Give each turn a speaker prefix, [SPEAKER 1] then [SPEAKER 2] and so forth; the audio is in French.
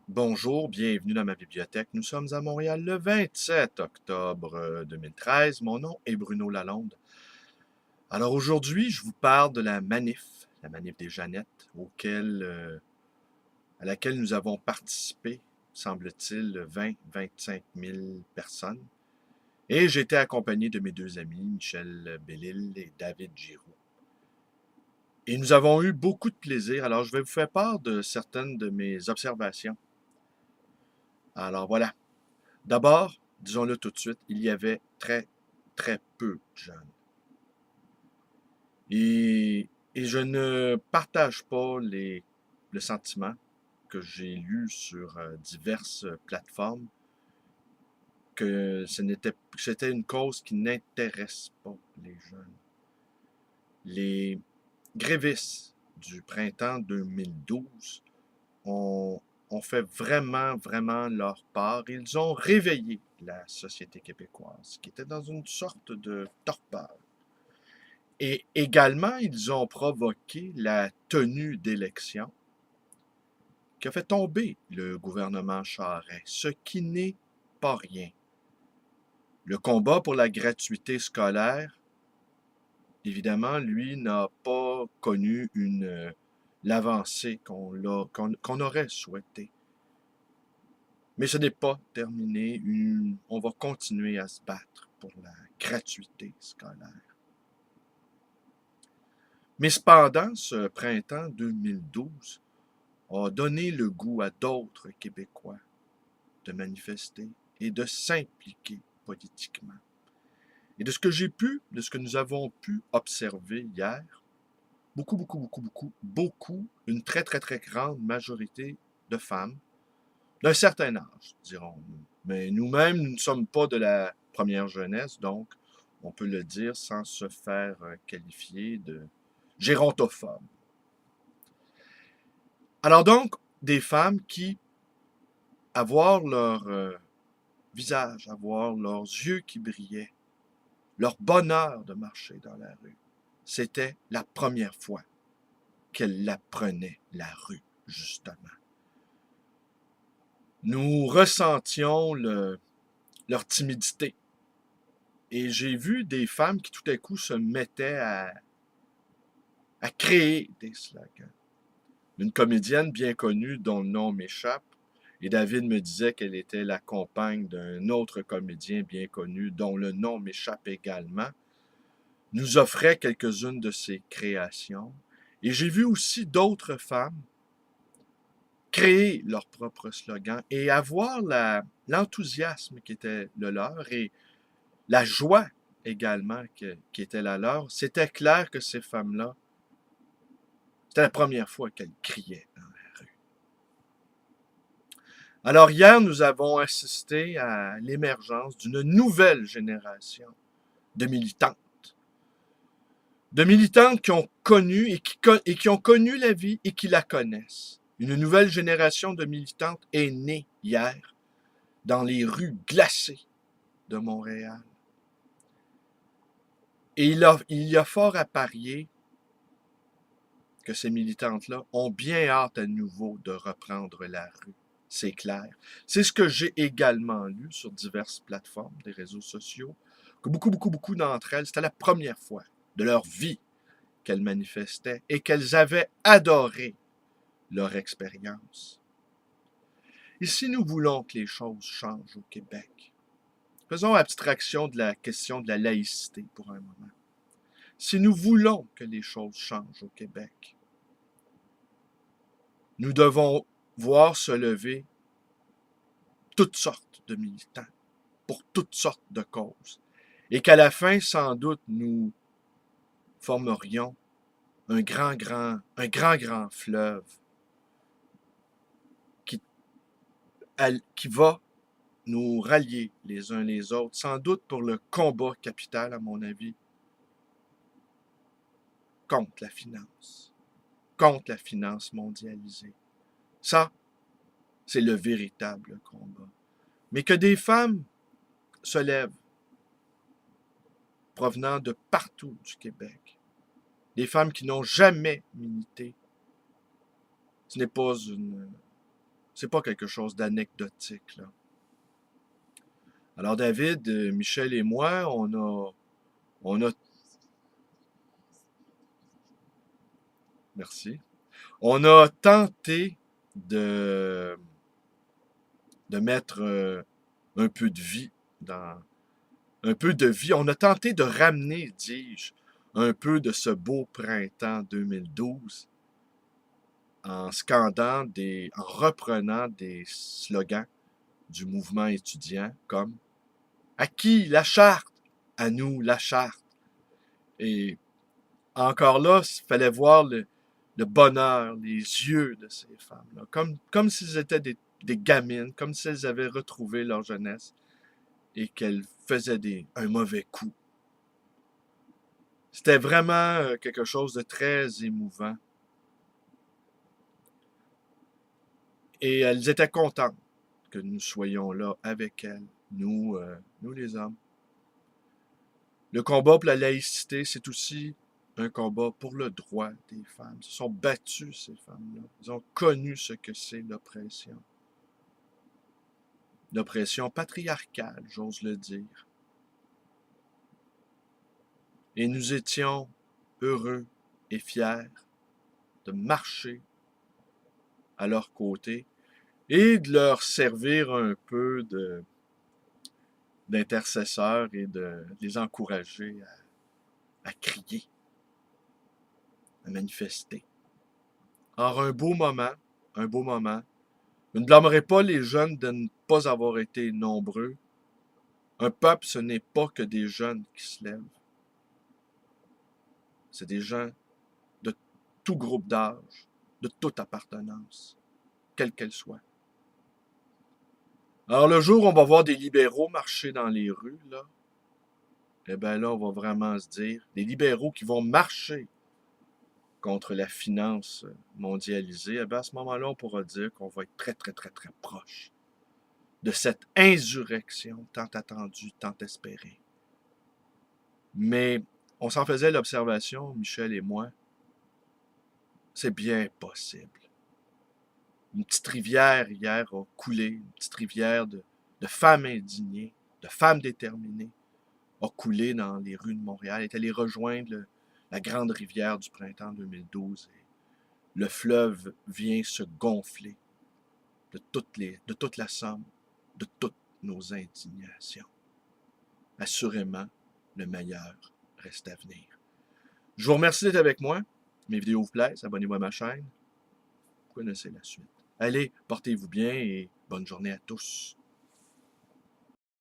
[SPEAKER 1] Bonjour, bienvenue dans ma bibliothèque. Nous sommes à Montréal le 27 octobre 2013. Mon nom est Bruno Lalonde. Alors aujourd'hui, je vous parle de la manif des Jeannettes, à laquelle nous avons participé, semble-t-il, 20-25 000 personnes. Et j'ai été accompagné de mes deux amis, Michel Bellil et David Giroux. Et nous avons eu beaucoup de plaisir. Alors je vais vous faire part de certaines de mes observations. Alors voilà. D'abord, disons-le tout de suite, il y avait très, très peu de jeunes. Et je ne partage pas le sentiment que j'ai lu sur diverses plateformes que c'était une cause qui n'intéresse pas les jeunes. Les grévistes du printemps 2012 ont, ont fait vraiment, vraiment leur part. Ils ont réveillé la société québécoise, qui était dans une sorte de torpeur. Et également, ils ont provoqué la tenue d'élections qui a fait tomber le gouvernement Charest, ce qui n'est pas rien. Le combat pour la gratuité scolaire, évidemment, lui, n'a pas connu l'avancée qu'on aurait souhaité. Mais ce n'est pas terminé. On va continuer à se battre pour la gratuité scolaire. Mais cependant, ce printemps 2012 a donné le goût à d'autres Québécois de manifester et de s'impliquer politiquement. Et de ce que nous avons pu observer hier, une très, très, très grande majorité de femmes, d'un certain âge, dirons-nous. Mais nous-mêmes, nous ne sommes pas de la première jeunesse, donc on peut le dire sans se faire qualifier de gérontophobes. Alors donc, des femmes qui, à voir leur visage, à voir leurs yeux qui brillaient, leur bonheur de marcher dans la rue, c'était la première fois qu'elles apprenaient la rue, justement. Nous ressentions leur timidité. Et j'ai vu des femmes qui tout à coup se mettaient à créer des slogans. Une comédienne bien connue dont le nom m'échappe, et David me disait qu'elle était la compagne d'un autre comédien bien connu dont le nom m'échappe également, nous offrait quelques-unes de ses créations. Et j'ai vu aussi d'autres femmes créer leur propre slogan et avoir l'enthousiasme qui était le leur et la joie également qui était la leur. C'était clair que ces femmes-là, c'était la première fois qu'elles criaient dans la rue. Alors hier, nous avons assisté à l'émergence d'une nouvelle génération de militantes. De militantes qui ont connu et qui ont connu la vie et qui la connaissent. Une nouvelle génération de militantes est née hier dans les rues glacées de Montréal. Et il y a fort à parier que ces militantes-là ont bien hâte à nouveau de reprendre la rue. C'est clair. C'est ce que j'ai également lu sur diverses plateformes des réseaux sociaux, que beaucoup d'entre elles, c'était la première fois de leur vie qu'elles manifestaient et qu'elles avaient adoré leur expérience. Et si nous voulons que les choses changent au Québec, faisons abstraction de la question de la laïcité pour un moment. Si nous voulons que les choses changent au Québec, nous devons voir se lever toutes sortes de militants pour toutes sortes de causes. Et qu'à la fin, sans doute, nous formerions un grand fleuve qui, qui va nous rallier les uns les autres, sans doute pour le combat capital, à mon avis, contre la finance mondialisée. Ça, c'est le véritable combat. Mais que des femmes se lèvent, provenant de partout du Québec, des femmes qui n'ont jamais milité, ce n'est pas C'est pas quelque chose d'anecdotique, là. Alors David, Michel et moi, on a, merci, on a tenté de, de mettre un peu de vie dans, un peu de vie. On a tenté de ramener, dis-je, un peu de ce beau printemps 2012 en reprenant des slogans du mouvement étudiant comme à qui la charte? À nous la charte. Et encore là, il fallait voir le bonheur, les yeux de ces femmes-là, comme s'ils étaient des gamines, comme si elles avaient retrouvé leur jeunesse et qu'elles faisaient un mauvais coup. C'était vraiment quelque chose de très émouvant. Et elles étaient contentes que nous soyons là avec elles, nous les hommes. Le combat pour la laïcité, c'est aussi un combat pour le droit des femmes. Ils se sont battus, ces femmes-là. Ils ont connu ce que c'est l'oppression. L'oppression patriarcale, j'ose le dire. Et nous étions heureux et fiers de marcher à leur côté et de leur servir un peu d'intercesseurs et de les encourager à crier, à manifester. Or, un beau moment. Je ne blâmerai pas les jeunes de ne pas avoir été nombreux. Un peuple, ce n'est pas que des jeunes qui se lèvent. C'est des gens de tout groupe d'âge, de toute appartenance, quelle qu'elle soit. Alors, le jour où on va voir des libéraux marcher dans les rues, là, eh bien là, on va vraiment se dire, des libéraux qui vont marcher contre la finance mondialisée, eh bien à ce moment-là, on pourra dire qu'on va être très, très, très, très proche de cette insurrection tant attendue, tant espérée. Mais on s'en faisait l'observation, Michel et moi, c'est bien possible. Une petite rivière hier a coulé, une petite rivière de femmes indignées, de femmes déterminées, a coulé dans les rues de Montréal, est allée rejoindre la grande rivière du printemps 2012. Et le fleuve vient se gonfler de toute la somme, de toutes nos indignations. Assurément, le meilleur reste à venir. Je vous remercie d'être avec moi. Mes vidéos vous plaisent, abonnez-vous à ma chaîne. Vous connaissez la suite. Allez, portez-vous bien et bonne journée à tous.